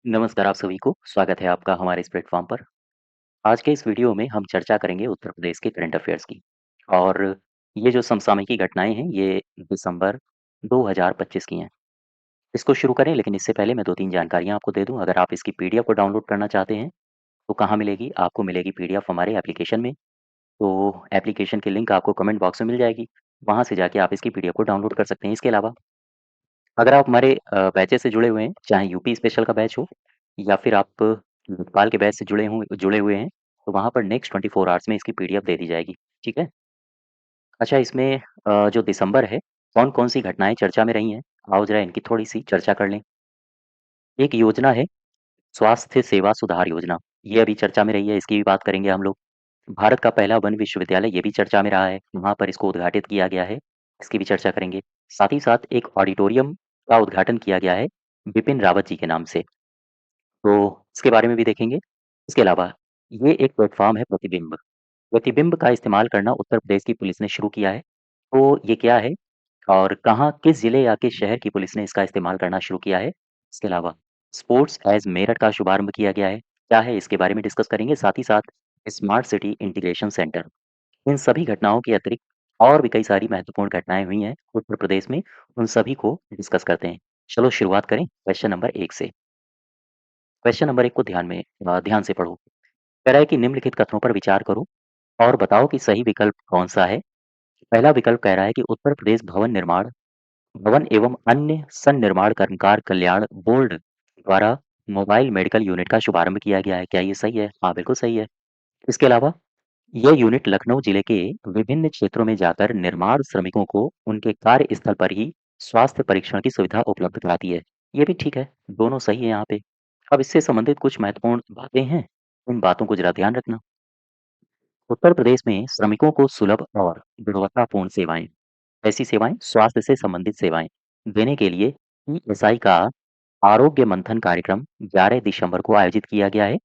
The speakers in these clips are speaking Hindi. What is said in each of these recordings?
नमस्कार आप सभी को, स्वागत है आपका हमारे इस प्लेटफ़ॉर्म पर। आज के इस वीडियो में हम चर्चा करेंगे उत्तर प्रदेश के करंट अफ़ेयर्स की और ये जो समसामयिकी घटनाएँ हैं, ये दिसंबर 2025 की हैं। इसको शुरू करें लेकिन इससे पहले मैं 2-3 जानकारियाँ आपको दे दूँ। अगर आप इसकी पीडीएफ को डाउनलोड करना चाहते हैं, तो कहाँ मिलेगी? आपको मिलेगी पीडीएफ हमारे एप्लीकेशन में। तो एप्लीकेशन की लिंक आपको कमेंट बॉक्स में मिल जाएगी। वहाँ से जाके आप इसकी पीडीएफ को डाउनलोड कर सकते हैं। इसके अलावा अगर आप हमारे बैचेज़ से जुड़े हुए हैं, चाहे यूपी स्पेशल का बैच हो या फिर आप लेखपाल के बैच से जुड़े हुए हैं, तो वहाँ पर नेक्स्ट 24 आवर्स में इसकी पीडीएफ दे दी जाएगी, ठीक है? अच्छा इसमें जो दिसंबर है, कौन-कौन सी घटनाएँ चर्चा में रही हैं? आओ ज़रा इनकी थोड़ी-सी चर्चा कर लें। एक योजना है स्वास्थ्य सेवा सुधार योजना, ये अभी चर्चा में रही है, इसकी भी बात करेंगे हम लोग। भारत का पहला वन विश्वविद्यालय, ये भी चर्चा में रहा है, वहाँ पर इसको उद्घाटित किया गया है, इसकी भी चर्चा करेंगे। साथ ही साथ एक ऑडिटोरियम का उद्घाटन किया गया है, बिपिन रावत जी के नाम से, तो इसके बारे में भी देखेंगे। इसके अलावा ये एक प्लेटफ़ॉर्म है प्रतिबिंब। प्रतिबिंब का इस्तेमाल करना उत्तर प्रदेश की पुलिस ने शुरू किया है, तो ये क्या है और कहाँ, किस ज़िले या किस शहर की पुलिस ने इसका इस्तेमाल करना शुरू किया है? इसके अलावा स्पोर्ट्स एज़ मेरठ का शुभारंभ किया गया है, क्या है इसके बारे में डिस्कस करेंगे। साथ ही साथ स्मार्ट सिटी इंटीग्रेशन सेंटर, इन सभी घटनाओं के अतिरिक्त और भी कई सारी महत्वपूर्ण घटनाएँ हुई हैं उत्तर प्रदेश में, उन सभी को डिस्कस करते हैं। चलो शुरुआत करें क्वेश्चन नंबर 1 से। क्वेश्चन नंबर 1 को ध्यान से पढ़ो। कह रहा है कि निम्नलिखित कथनों पर विचार करो और बताओ कि सही विकल्प कौन-सा है। पहला विकल्प कह रहा है कि उत्तर प्रदेश भवन एवं अन्य सन्निर्माण कर्मकार कल्याण बोर्ड द्वारा मोबाइल मेडिकल यूनिट का शुभारंभ किया गया है। क्या ये सही है? हाँ, बिल्कुल सही है। इसके अलावा यह यूनिट लखनऊ जिले के विभिन्न क्षेत्रों में जाकर निर्माण श्रमिकों को उनके कार्यस्थल पर ही स्वास्थ्य परीक्षण की सुविधा उपलब्ध कराती है। ये भी ठीक है, दोनों सही है यहाँ पे। अब इससे संबंधित कुछ महत्वपूर्ण बातें हैं, उन बातों को जरा ध्यान रखना। उत्तर प्रदेश में श्रमिकों को सुलभ और गुणवत्तापूर्ण सेवाएं, ऐसी सेवाएं स्वास्थ्य से संबंधित सेवाएं देने के लिए ईएसआई का आरोग्य मंथन कार्यक्रम 11 दिसंबर को आयोजित किया गया है।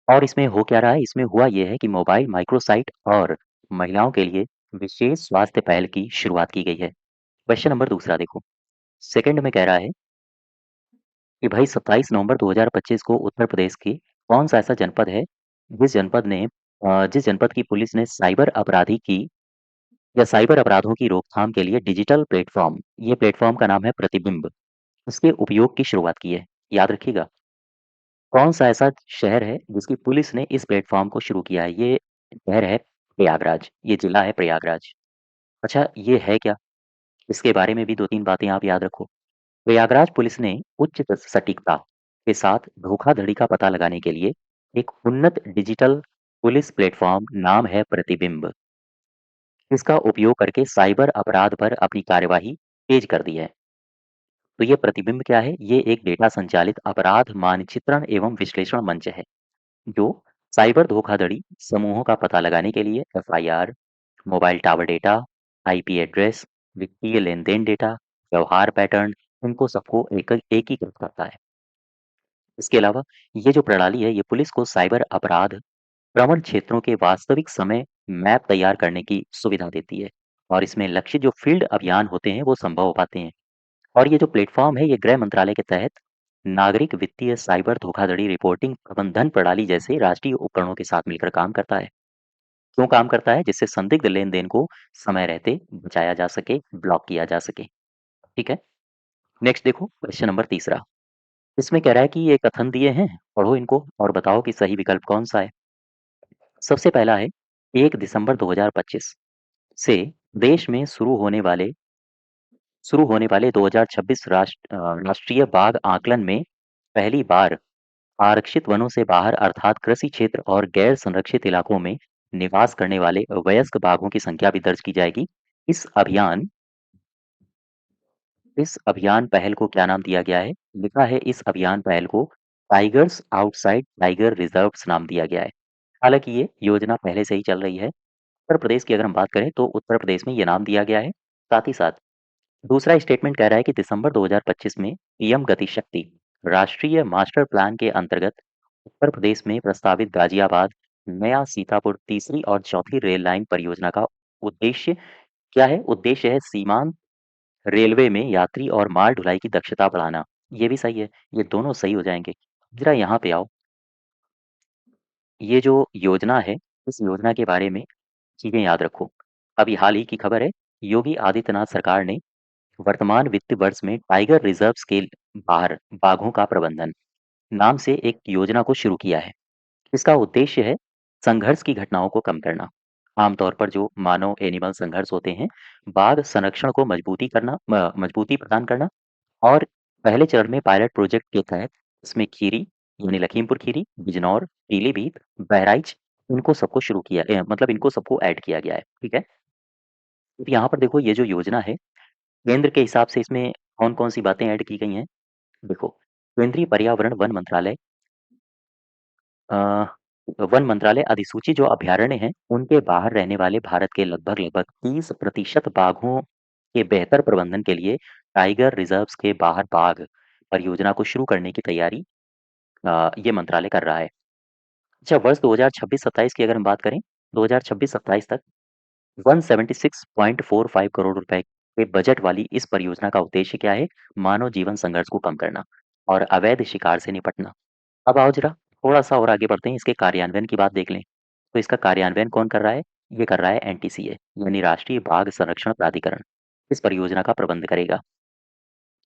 और इसमें हो क्या रहा है, इसमें हुआ ये है कि मोबाइल माइक्रोसाइट और महिलाओं के लिए विशेष स्वास्थ्य पहल की शुरुआत की गई है। क्वेश्चन नंबर दूसरा देखो, सेकंड में कह रहा है कि भाई 27 नवंबर 2025 को उत्तर प्रदेश के कौन सा ऐसा जनपद है जिस जनपद की पुलिस ने साइबर अपराधों की रोकथाम के लिए डिजिटल प्लेटफॉर्म, ये प्लेटफॉर्म का नाम है प्रतिबिंब, उसके उपयोग की शुरुआत की है। याद रखिएगा, कौन सा ऐसा शहर है जिसकी पुलिस ने इस प्लेटफॉर्म को शुरू किया है? ये शहर है प्रयागराज, ये जिला है प्रयागराज। अच्छा ये है क्या? इसके बारे में भी 2-3 बातें आप याद रखो। प्रयागराज पुलिस ने उच्च सटीकता के साथ धोखाधड़ी का पता लगाने के लिए एक उन्नत डिजिटल पुलिस प्लेटफॉर्म नाम है प्रतिबिंब, इसका उपयोग करके साइबर अपराध पर अपनी कार्यवाही तेज कर दी है। तो ये प्रतिबिंब क्या है? ये एक डेटा संचालित अपराध मानचित्रण एवं विश्लेषण मंच है, जो साइबर धोखाधड़ी समूहों का पता लगाने के लिए FIR, mobile tower data, IP address, वित्तीय लेन-देन डेटा, व्यवहार पैटर्न, इनको सबको एकीकृत करता है। इसके अलावा ये जो प्रणाली है, ये पुलिस को साइबर अपराध प्रवण क्षेत्रों के वास्तविक समय मैप तैयार करने की सुविधा देती है और इसमें लक्षित जो फील्ड अभियान होते हैं, वो संभव हो पाते हैं। और ये जो प्लेटफॉर्म है, ये गृह मंत्रालय के तहत नागरिक वित्तीय साइबर धोखाधड़ी रिपोर्टिंग प्रबंधन प्रणाली जैसे राष्ट्रीय उपकरणों के साथ मिलकर काम करता है। क्यों काम करता है? जिससे संदिग्ध लेन-देन को समय रहते बचाया जा सके, ब्लॉक किया जा सके। ठीक है? नेक्स्ट देखो क्वेश्चन नंबर तीसरा। इसमें कह रहा है कि ये कथन दिए हैं, पढ़ो इनको और बताओ कि सही विकल्प कौन-सा है। सबसे पहला है 1 दिसंबर 2025 से देश में शुरू होने वाले 2026 राष्ट्रीय बाघ आकलन में पहली बार आरक्षित वनों से बाहर अर्थात कृषि क्षेत्र और गैर संरक्षित इलाकों में निवास करने वाले वयस्क बाघों की संख्या भी दर्ज की जाएगी। इस अभियान इस अभियान पहल को क्या नाम दिया गया है? लिखा है इस अभियान पहल को टाइगर्स आउटसाइड टाइगर रिजर्व्स नाम दिया गया है। हालांकि ये योजना पहले से ही चल रही है। उत्तर प्रदेश की अगर हम बात करें तो उत्तर प्रदेश में ये नाम दिया गया है। साथ ही साथ दूसरा स्टेटमेंट कह रहा है कि दिसंबर 2025 में पीएम गति शक्ति राष्ट्रीय मास्टर प्लान के अंतर्गत उत्तर प्रदेश में प्रस्तावित गाजियाबाद नया सीतापुर तीसरी और चौथी रेल लाइन परियोजना का उद्देश्य क्या है? उद्देश्य है सीमांत रेलवे में यात्री और माल ढुलाई की दक्षता बढ़ाना। ये भी सही है, ये दोनों सही हो जाएंगे। ज़रा यहाँ पे आओ। ये जो योजना है, इस योजना के बारे में चीज़ें याद रखो। अभी हाल ही की खबर है, योगी आदित्यनाथ सरकार ने वर्तमान वित्त वर्ष में टाइगर रिजर्व्स के बाहर बाघों का प्रबंधन नाम से एक योजना को शुरू किया है। इसका उद्देश्य है संघर्ष की घटनाओं को कम करना। आमतौर पर जो मानव एनिमल संघर्ष होते हैं, बाघ संरक्षण को मजबूती प्रदान करना। और पहले चरण में पायलट प्रोजेक्ट के तहत इसमें खीरी यानी लखीमपुर खीरी, बिजनौर, पीलीभीत, बहराइच इनको सबको शुरू किया मतलब इनको सबको ऐड किया गया है। ठीक है? तो यहाँ पर देखो ये जो योजना है, केंद्र के हिसाब से इसमें कौन-कौन सी बातें ऐड की गई हैं? देखो, केंद्रीय पर्यावरण अ, वन मंत्रालय अधिसूचित जो अभयारण्य हैं, उनके बाहर रहने वाले भारत के लगभग-लगभग 30% बाघों के बेहतर प्रबंधन के लिए टाइगर रिजर्व्स के बाहर बाघ परियोजना को शुरू करने की तैयारी ये मंत्रालय कर रहा है। अच्छा, वर्ष 2026-27 की अगर हम बात करें, 2026-27 तक 176.45 करोड़ रुपए के बजट वाली इस परियोजना का उद्देश्य क्या है? मानव जीवन संघर्ष को कम करना और अवैध शिकार से निपटना। अब आओ जरा थोड़ा-सा और आगे बढ़ते हैं, इसके कार्यान्वयन की बात देख लें। तो इसका कार्यान्वयन कौन कर रहा है? ये कर रहा है एनटीसीए यानी राष्ट्रीय बाघ संरक्षण प्राधिकरण। इस परियोजना का प्रबंध करेगा।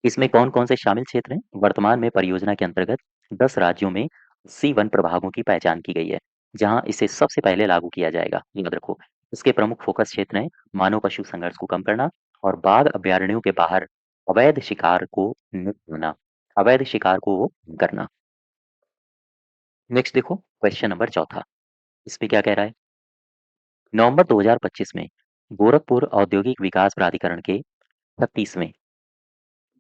इसमें कौन-कौन से शामिल क्षेत्र हैं? वर्तमान में परियोजना के अंतर्गत 10 राज्यों में 80 वन प्रभागों की पहचान की गई है, जहां इसे सबसे पहले लागू किया जाएगा। याद रखो, इसके प्रमुख फोकस क्षेत्र हैं मानव पशु संघर्ष को कम करना और बाघ अभयारण्यों के बाहर अवैध शिकार को निपटाना, अवैध शिकार को करना। नेक्स्ट देखो क्वेश्चन नंबर चौथा। इस पे क्या कह रहा है? नवंबर 2025 में गोरखपुर औद्योगिक विकास प्राधिकरण के 36वें,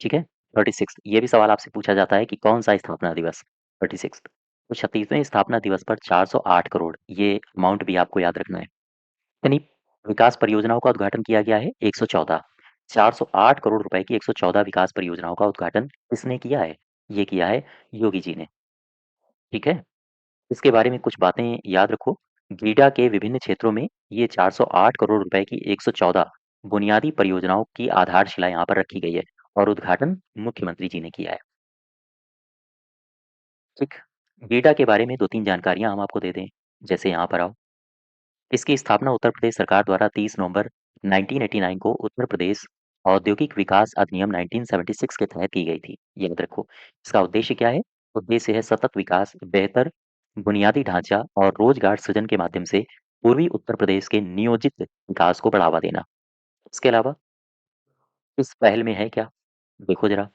ठीक है, 36 ये भी सवाल आपसे पूछा जाता है कि कौन सा स्थापना दिवस 36 तो 36वें स्थापना दिवस पर 408 करोड़ ये अमाउंट भी आपको याद रखना है। यानी विकास परियोजनाओं का उद्घाटन किया गया है 114, 408 करोड़ रुपए की 114 विकास परियोजनाओं का उद्घाटन किसने किया है? ये किया है योगी जी ने। ठीक है, इसके बारे में कुछ बातें याद रखो। गीडा के विभिन्न क्षेत्रों में ये 408 करोड़ रुपए की 114 बुनियादी परियोजनाओं की आधारशिला यहाँ पर रखी गई है और उद्घाटन मुख्यमंत्री जी ने किया है। ठीक, गीडा के बारे में 2-3 जानकारियाँ हम आपको दे दें, जैसे यहाँ पर आओ। इसकी स्थापना उत्तर प्रदेश सरकार द्वारा 30 नवंबर 1989 को उत्तर प्रदेश औद्योगिक विकास अधिनियम 1976 के तहत की गई थी। याद रखो, इसका उद्देश्य क्या है? उद्देश्य है सतत विकास, बेहतर बुनियादी ढांचा और रोजगार सृजन के माध्यम से पूर्वी उत्तर प्रदेश के नियोजित विकास को बढ़ावा देना। इसके अलावा इस पहल में है क्या? देखो जरा,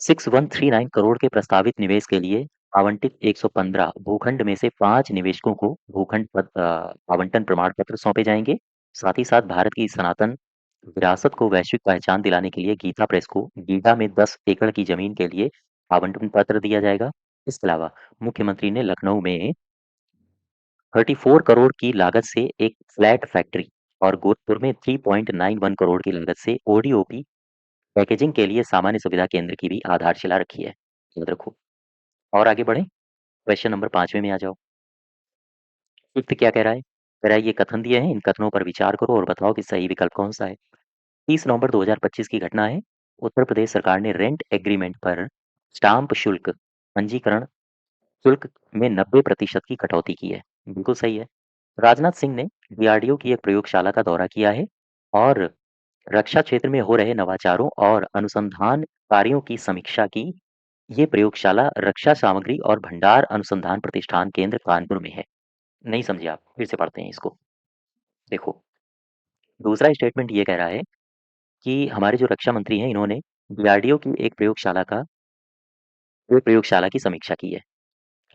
6139 करोड़ के प्रस्तावित निवेश के लिए आवंटित 115 भूखंड में से 5 निवेशकों को आवंटन प्रमाण पत्र सौंपे जाएंगे। साथ ही साथ भारत की सनातन विरासत को वैश्विक पहचान दिलाने के लिए गीता प्रेस को गीता में 10 एकड़ की जमीन के लिए आवंटन पत्र दिया जाएगा। इसके अलावा मुख्यमंत्री ने लखनऊ में 34 करोड़ की लागत से एक फ्लैट फैक्ट्री और गोरखपुर में 3.91 करोड़ की लागत से ओडीओपी पैकेजिंग के लिए सामान्य सुविधा केंद्र की भी आधारशिला रखी है। याद रखो। और आगे बढ़ें, क्वेश्चन नंबर 5वें में आ जाओ। फिफ्थ क्या कह रहा है? कह रहा है ये कथन दिए हैं, इन कथनों पर विचार करो और बताओ कि सही विकल्प कौन सा है। 30 नवंबर 2025 की घटना है। उत्तर प्रदेश सरकार ने रेंट एग्रीमेंट पर स्टाम्प शुल्क पंजीकरण शुल्क में 90% की कटौती की है। बिल्कुल सही है। राजनाथ सिंह ने डीआरडीओ की एक प्रयोगशाला का दौरा किया है और रक्षा क्षेत्र में हो रहे नवाचारों और अनुसंधान कार्यों की समीक्षा की। ये प्रयोगशाला रक्षा सामग्री और भंडार अनुसंधान प्रतिष्ठान केंद्र कानपुर में है। नहीं समझे आप? फिर से पढ़ते हैं इसको। देखो, दूसरा स्टेटमेंट ये कह रहा है कि हमारे जो रक्षा मंत्री हैं इन्होंने डीआरडीओ की एक प्रयोगशाला की समीक्षा की है।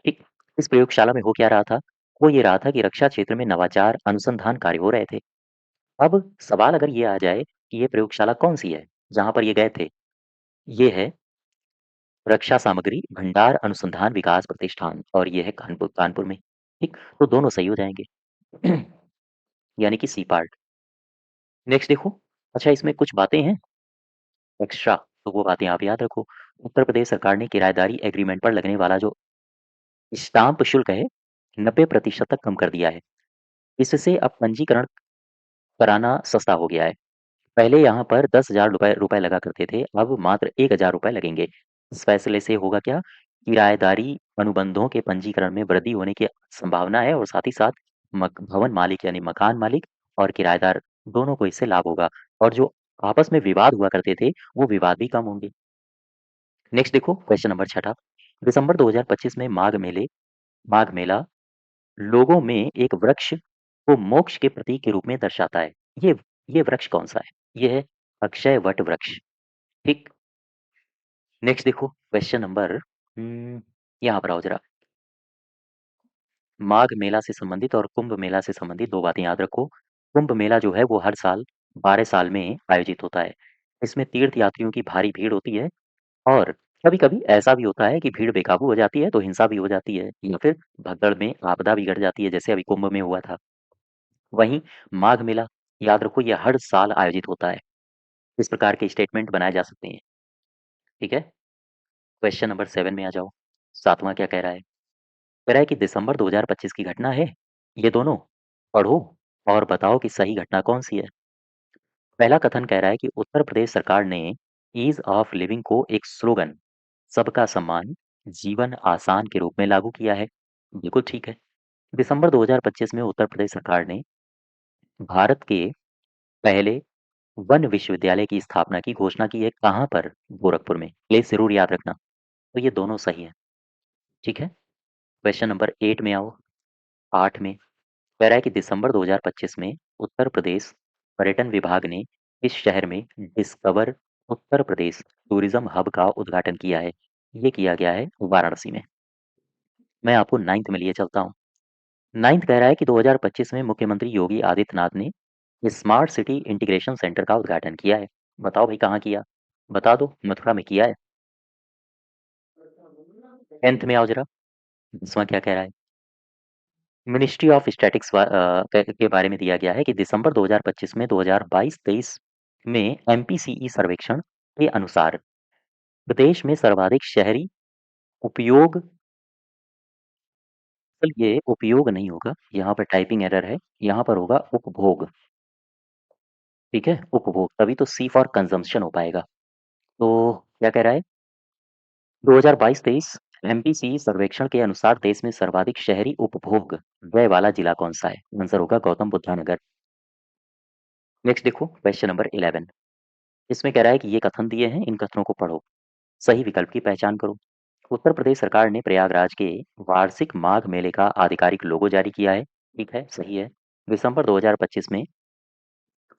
ठीक, इस प्रयोगशाला में हो क्या रहा था? वो ये रहा था कि रक्षा क्षेत्र में नवाचार अनुसंधान कार्य हो रहे थे। अब सवाल अगर ये आ जाए कि ये प्रयोगशाला कौन-सी है, जहाँ पर ये गए थे? ये है रक्षा सामग्री भंडार अनुसंधान विकास प्रतिष्ठान और ये है कानपुर में। ठीक, तो दोनों सही हो जाएँगे। यानी कि सी पार्ट। नेक्स्ट देखो, अच्छा इसमें कुछ बातें हैं एक्स्ट्रा, तो वो बातें आप याद रखो। उत्तर प्रदेश सरकार ने किराएदारी एग्रीमेंट पर लगने वाला जो स्टाम्प शुल्क है, 90% तक कम कर दिया है। इससे अब पंजीकरण कराना सस्ता हो गया है। पहले यहाँ पर 10,000 रुपए रुपए लगा करते थे, अब मात्र 1,000 रुपए लगेंगे। इस फैसले से होगा क्या, किराएदारी अनुबंधों के पंजीकरण में वृद्धि होने की संभावना है और साथ ही साथ भवन मालिक यानी मकान मालिक और किराएदार दोनों को इससे लाभ होगा और जो आपस में विवाद हुआ करते थे वो विवाद भी कम होंगे। नेक्स्ट देखो क्वेश्चन नंबर छठा, दिसंबर 2025 में माघ मेला लोगों में एक वृक्ष को मोक्ष के प्रतीक के रूप में दर्शाता है। ये ये वृक्ष कौन सा है? ये है अक्षय वट वृक्ष। ठीक। नेक्स्ट देखो क्वेश्चन नंबर यहाँ पर आओ जरा। माघ मेला से संबंधित और कुंभ मेला से संबंधित दो बातें याद रखो। कुंभ मेला जो है वो हर साल 12 साल में आयोजित होता है। इसमें तीर्थ यात्रियों की भारी भीड़ होती है और कभी-कभी ऐसा भी होता है कि भीड़ बेकाबू हो जाती है तो हिंसा भी हो जाती है या फिर भगदड़ में आपदा भी घट जाती है जैसे अभी कुंभ में हुआ था। वहीं माघ मेला याद रखो ये हर साल आयोजित होता है। इस प्रकार के स्टेटमेंट बनाए जा सकते हैं। ठीक है। क्वेश्चन नंबर 7 में आ जाओ। सातवां क्या कह रहा है? कह रहा है कि दिसंबर 2025 की घटना है। ये दोनों पढ़ो और बताओ कि सही घटना कौन सी है। पहला कथन कह रहा है कि उत्तर प्रदेश सरकार ने ईज ऑफ लिविंग को एक स्लोगन सबका सम्मान जीवन आसान के रूप में लागू किया है। बिल्कुल ठीक है। दिसंबर 2025 में उत्तर प्रदेश सरकार ने भारत के पहले वन विश्वविद्यालय की स्थापना की घोषणा की है। कहाँ पर? गोरखपुर में। प्लीज जरूर याद रखना। तो ये दोनों सही है। ठीक है। क्वेश्चन नंबर 8 में आओ। 8 में कह रहा है कि दिसंबर 2025 में उत्तर प्रदेश पर्यटन विभाग ने इस शहर में discover Uttar Pradesh tourism hub का उद्घाटन किया है। ये किया गया है वाराणसी में। मैं आपको 9th में लिए चलता हूँ। 9th कह रहा है कि 2025 में मुख्यमंत्री योगी आदित्यनाथ ने स्मार्ट सिटी इंटीग्रेशन सेंटर का उद्घाटन किया है। बताओ भाई कहाँ किया? बता दो। मथुरा में किया है। 10th में आओ जरा। 10वां क्या कह रहा है? मिनिस्ट्री ऑफ स्टैटिक्स के बारे में दिया गया है कि दिसंबर 2025 में 2022-23 में एमपीसीई सर्वेक्षण के अनुसार प्रदेश में सर्वाधिक शहरी उपयोग, ये उपयोग नहीं होगा, यहाँ पर टाइपिंग एरर है, यहाँ पर होगा उपभोग। ठीक है, उपभोग, तभी तो सी फॉर कंजम्पशन हो पाएगा। तो क्या कह रहा है? 2022-23 एमपीसीई सर्वेक्षण के अनुसार देश में सर्वाधिक शहरी उपभोग व्यय वाला जिला कौन सा है? आंसर होगा गौतम बुद्ध नगर। नेक्स्ट देखो क्वेश्चन नंबर 11। इसमें कह रहा है कि ये कथन दिए हैं, इन कथनों को पढ़ो, सही विकल्प की पहचान करो। उत्तर प्रदेश सरकार ने प्रयागराज के वार्षिक माघ मेले का आधिकारिक लोगो जारी किया है। ठीक है, सही है। दिसंबर 2025 में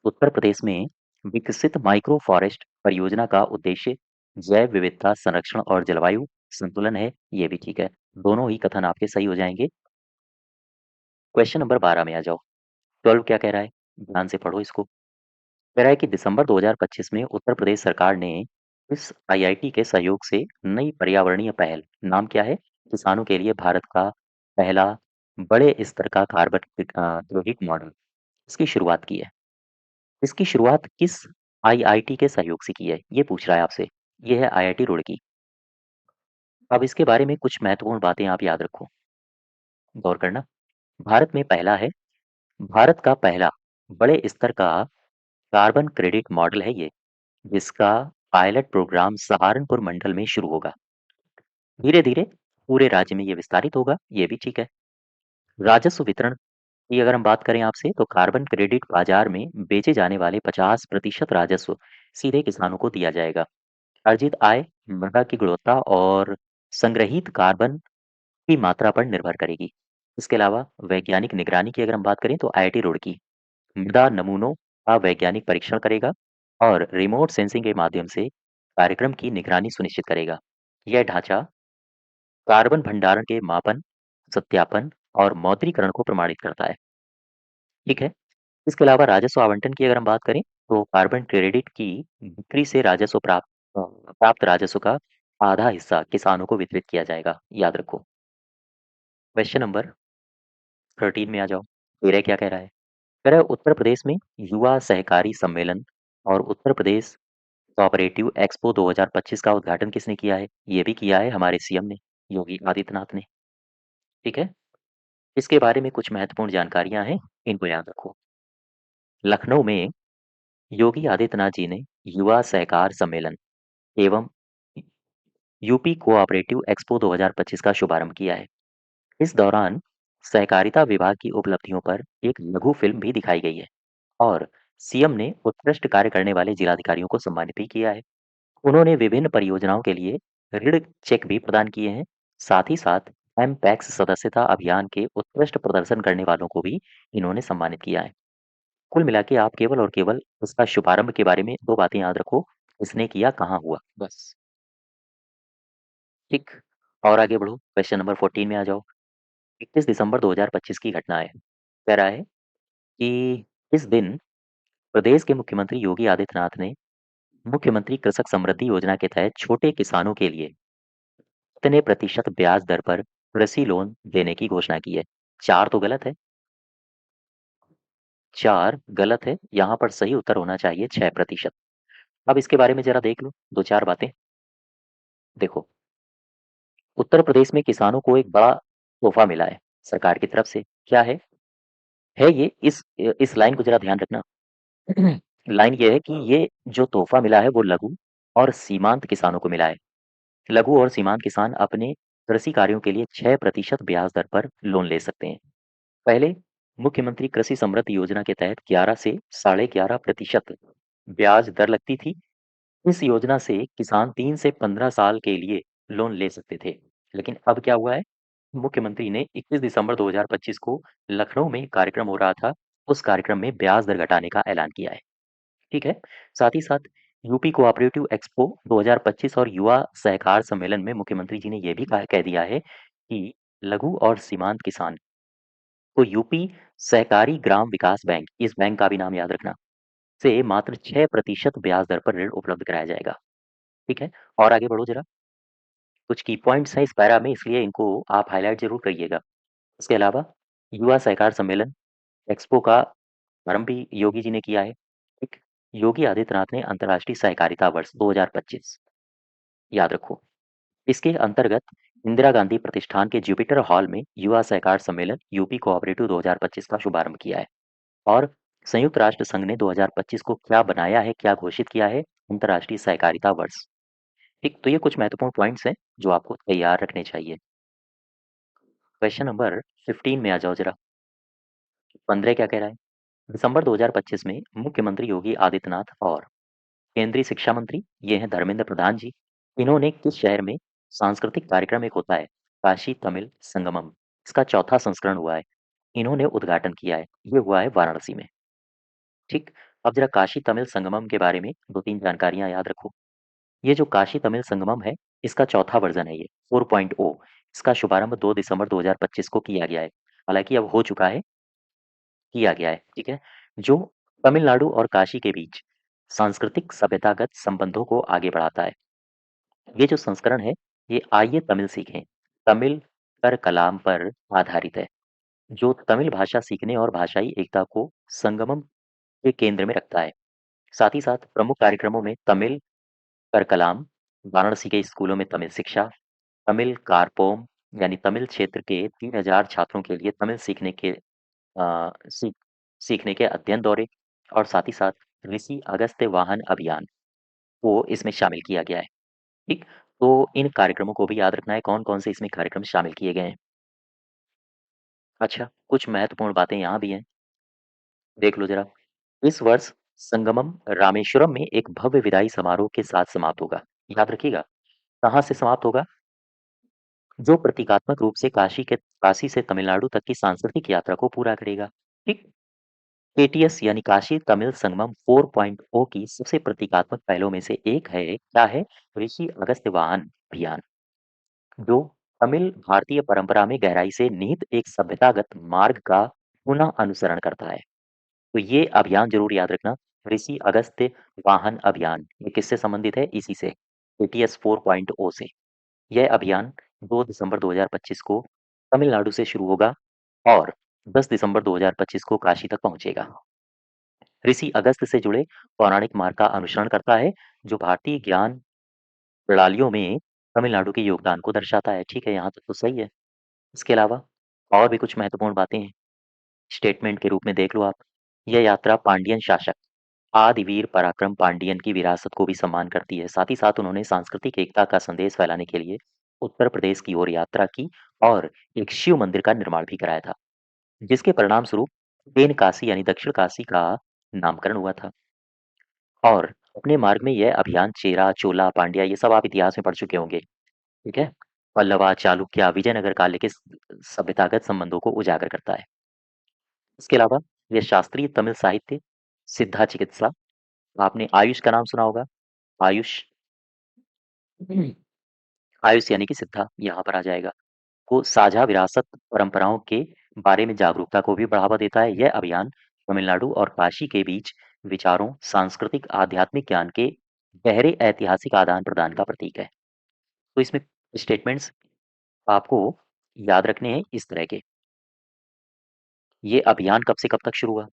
उत्तर प्रदेश में विकसित माइक्रो फॉरेस्ट परियोजना का उद्देश्य जैव विविधता संरक्षण और जलवायु संतुलन है। ये भी ठीक है। दोनों ही कथन आपके सही हो जाएंगे। क्वेश्चन नंबर 12 में आ जाओ। 12 क्या कह रहा है? ध्यान से पढ़ो इसको। कह रहा है कि दिसंबर 2025 में उत्तर प्रदेश सरकार ने इस आईआईटी के सहयोग से नई पर्यावरणीय पहल, नाम क्या है? किसानों के लिए भारत का पहला बड़े स्तर का कार्बन औद्योगिक मॉडल, इसकी शुरुआत की है। इसकी शुरुआत किस आईआईटी के सहयोग से की है? ये पूछ रहा है आपसे। ये है आईआईटी रुड़की। अब इसके बारे में कुछ महत्वपूर्ण बातें आप याद रखो, गौर करना। भारत में पहला है, भारत का पहला बड़े स्तर का कार्बन क्रेडिट मॉडल है ये, जिसका पायलट प्रोग्राम सहारनपुर मंडल में शुरू होगा। धीरे-धीरे पूरे राज्य में ये विस्तारित होगा, ये भी ठीक है। राजस्व वितरण की अगर हम बात करें आपसे, तो कार्बन क्रेडिट बाजार में बेचे जाने वाले 50% राजस्व सीधे किसानों को दिया जाएगा। अर्जित आय मृदा की गुणवत्ता और संग्रहीत कार्बन की मात्रा पर निर्भर करेगी। इसके अलावा वैज्ञानिक निगरानी की अगर हम बात करें, तो आईआईटी रुड़की मृदा नमूनों का वैज्ञानिक परीक्षण करेगा और रिमोट सेंसिंग के माध्यम से कार्यक्रम की निगरानी सुनिश्चित करेगा। यह ढांचा कार्बन भंडारण के मापन, सत्यापन और मौद्रीकरण को प्रमाणित करता है। ठीक है। इसके अलावा राजस्व आवंटन की अगर हम बात करें, तो कार्बन क्रेडिट की बिक्री से प्राप्त राजस्व का आधा हिस्सा किसानों को वितरित किया जाएगा। याद रखो। क्वेश्चन नंबर 13 में आ जाओ। 13 क्या कह रहा है? कह रहा है उत्तर प्रदेश में युवा सहकारी सम्मेलन और उत्तर प्रदेश कोऑपरेटिव एक्सपो 2025 का उद्घाटन किसने किया है? ये भी किया है हमारे सीएम ने, योगी आदित्यनाथ ने। ठीक है। इसके बारे में कुछ महत्वपूर्ण जानकारियां हैं, इनको याद रखो। लखनऊ में योगी आदित्यनाथ जी ने युवा सहकार सम्मेलन एवं यूपी कोऑपरेटिव एक्सपो 2025 का शुभारंभ किया है। इस दौरान सहकारिता विभाग की उपलब्धियों पर एक लघु फिल्म भी दिखाई गई है और सीएम ने उत्कृष्ट कार्य करने वाले जिलाधिकारियों को सम्मानित भी किया है। उन्होंने विभिन्न परियोजनाओं के लिए ऋण चेक भी प्रदान किए हैं। साथ ही साथ एम पैक्स सदस्यता अभियान के उत्कृष्ट प्रदर्शन करने वालों को भी इन्होंने सम्मानित किया है। कुल मिला के आप केवल और केवल उसका शुभारंभ के बारे में दो बातें याद रखो। इसने किया कहाँ हुआ, बस। ठीक। और आगे बढ़ो, क्वेश्चन नंबर 14 में आ जाओ। 21 दिसंबर 2025 की घटना है। कह रहा है कि इस दिन प्रदेश के मुख्यमंत्री योगी आदित्यनाथ ने मुख्यमंत्री कृषक समृद्धि योजना के तहत छोटे किसानों के लिए कितने प्रतिशत ब्याज दर पर कृषि लोन देने की घोषणा की है। 4 तो गलत है, 4 गलत है, यहाँ पर सही उत्तर होना चाहिए 6%। अब इसके बारे में जरा देख लो, दो चार बातें। देखो, उत्तर प्रदेश में किसानों को एक बड़ा तोहफा मिला है सरकार की तरफ से। क्या है ये, इस लाइन को जरा ध्यान रखना। लाइन ये है कि ये जो तोहफा मिला है वो लघु और सीमांत किसानों को मिला है। लघु और सीमांत किसान अपने कृषि कार्यों के लिए 6% ब्याज दर पर लोन ले सकते हैं। पहले मुख्यमंत्री कृषि समृद्धि योजना के तहत 11 से 11.5% ब्याज दर लगती थी। इस योजना से किसान 3 से 15 साल के लिए लोन ले सकते थे। लेकिन अब क्या हुआ है? मुख्यमंत्री ने 21 दिसंबर 2025 को लखनऊ में एक कार्यक्रम हो रहा था, उस कार्यक्रम में ब्याज दर घटाने का ऐलान किया है। ठीक है? साथ ही साथ यूपी कोऑपरेटिव एक्सपो 2025 और युवा सहकार सम्मेलन में मुख्यमंत्री जी ने ये भी कह दिया है कि लघु और सीमांत किसान को यूपी सहकारी ग्राम विकास बैंक, इस बैंक का भी नाम याद रखना, से मात्र 6% ब्याज दर पर ऋण उपलब्ध कराया जाएगा। ठीक है? और आगे बढ़ो जरा। कुछ की पॉइंट्स हैं इस पैरा में, इसलिए इनको आप हाइलाइट ज़रूर करिएगा। इसके अलावा युवा सहकार सम्मेलन एक्सपो का प्रारंभ भी योगी जी ने किया है। ठीक? योगी आदित्यनाथ ने अंतर्राष्ट्रीय सहकारिता वर्ष 2025 याद रखो। इसके अंतर्गत इंदिरा गांधी प्रतिष्ठान के जुपिटर हॉल में युवा सहकार सम्मेलन यूपी कोऑपरेटिव 2025 का शुभारंभ किया है। और संयुक्त राष्ट्र संघ ने 2025 को क्या बनाया है, क्या घोषित किया है? अंतर्राष्ट्रीय सहकारिता वर्ष। ठीक, तो ये कुछ महत्वपूर्ण पॉइंट्स हैं जो आपको तैयार रखने चाहिए। क्वेश्चन नंबर 15 में आ जाओ जरा। 15 क्या कह रहा है? दिसंबर 2025 में मुख्यमंत्री योगी आदित्यनाथ और केंद्रीय शिक्षा मंत्री, ये हैं धर्मेंद्र प्रधान जी, इन्होंने किस शहर में सांस्कृतिक कार्यक्रम एक होता है, काशी तमिल संगमम, इसका चौथा संस्करण हुआ है, इन्होंने उद्घाटन किया है। ये हुआ है वाराणसी में। ठीक। अब जरा काशी तमिल संगमम के बारे में दो तीन जानकारियां याद रखो। ये जो काशी तमिल संगमम है, इसका चौथा वर्जन है ये, 4.0। इसका शुभारंभ 2 दिसंबर 2025 को किया गया है। हालांकि अब हो चुका है, किया गया है। ठीक है? जो तमिलनाडु और काशी के बीच सांस्कृतिक सभ्यतागत संबंधों को आगे बढ़ाता है। ये जो संस्करण है, ये आइए तमिल सीखें, तमिल कर कलाम पर आधारित है, जो तमिल भाषा सीखने और भाषाई एकता को संगमम के केंद्र में रखता है। साथ ही साथ प्रमुख कार्यक्रमों में तमिल कर कलाम, वाराणसी के स्कूलों में तमिल शिक्षा, तमिल कारपोम यानी तमिल क्षेत्र के 3000 छात्रों के लिए तमिल सीखने के अध्ययन दौरे, और साथ ही साथ ऋषि अगस्त्य वाहन अभियान को इसमें शामिल किया गया है। ठीक? तो इन कार्यक्रमों को भी याद रखना है, कौन-कौन से इसमें कार्यक्रम शामिल किए गए हैं। अच्छा, कुछ महत्वपूर्ण बातें यहाँ भी हैं, देख लो ज़रा। इस वर्ष संगमम रामेश्वरम में एक भव्य विदाई समारोह के साथ समाप्त होगा। याद रखिएगा, कहाँ से समाप्त होगा? जो प्रतीकात्मक रूप से काशी से तमिलनाडु तक की सांस्कृतिक यात्रा को पूरा करेगा। ठीक? केटीएस यानी काशी तमिल संगमम 4.0 की सबसे प्रतीकात्मक पहलों में से एक है, क्या है? ऋषि अगस्त्य वाहन अभियान, जो तमिल भारतीय परंपरा में गहराई से निहित एक सभ्यतागत मार्ग का पुनः अनुसरण करता है। तो ये अभियान जरूर याद रखना, ऋषि अगस्त्य वाहन अभियान। ये किससे संबंधित है? इसी से, एटीएस 4.0 से। यह अभियान 2 दिसंबर 2025 को तमिलनाडु से शुरू होगा और 10 दिसंबर 2025 को काशी तक पहुंचेगा। ऋषि अगस्त्य से जुड़े पौराणिक मार्ग का अनुसरण करता है, जो भारतीय ज्ञान प्रणालियों में तमिलनाडु के योगदान को दर्शाता है। ठीक है, यहाँ तक तो सही है। इसके अलावा और भी कुछ महत्वपूर्ण बातें हैं, स्टेटमेंट के रूप में देख लो आप। यह यात्रा पांडियन शासक आदिवीर पराक्रम पांडियन की विरासत को भी सम्मान करती है। साथ ही साथ उन्होंने सांस्कृतिक एकता का संदेश फैलाने के लिए उत्तर प्रदेश की ओर यात्रा की और एक शिव मंदिर का निर्माण भी कराया था, जिसके परिणाम स्वरूप तेन काशी यानी दक्षिण काशी का नामकरण हुआ था। और अपने मार्ग में यह अभियान चेरा, चोला, पांड्या ये सब आप इतिहास में पढ़ चुके होंगे, ठीक है? पल्लवा, चालुक्य, विजयनगर काल के सभ्यतागत संबंधों को उजागर करता है। इसके अलावा यह शास्त्रीय तमिल साहित्य, सिद्धा चिकित्सा, आपने आयुष का नाम सुना होगा, आयुष आयुष यानी कि सिद्धा यहाँ पर आ जाएगा, को साझा विरासत परंपराओं के बारे में जागरूकता को भी बढ़ावा देता है। यह अभियान तमिलनाडु और काशी के बीच विचारों, सांस्कृतिक, आध्यात्मिक ज्ञान के गहरे ऐतिहासिक आदान-प्रदान का प्रतीक है। तो इसमें स्टेटमेंट्स आपको याद रखने हैं इस तरह के। ये अभियान कब से कब तक शुरू हुआ?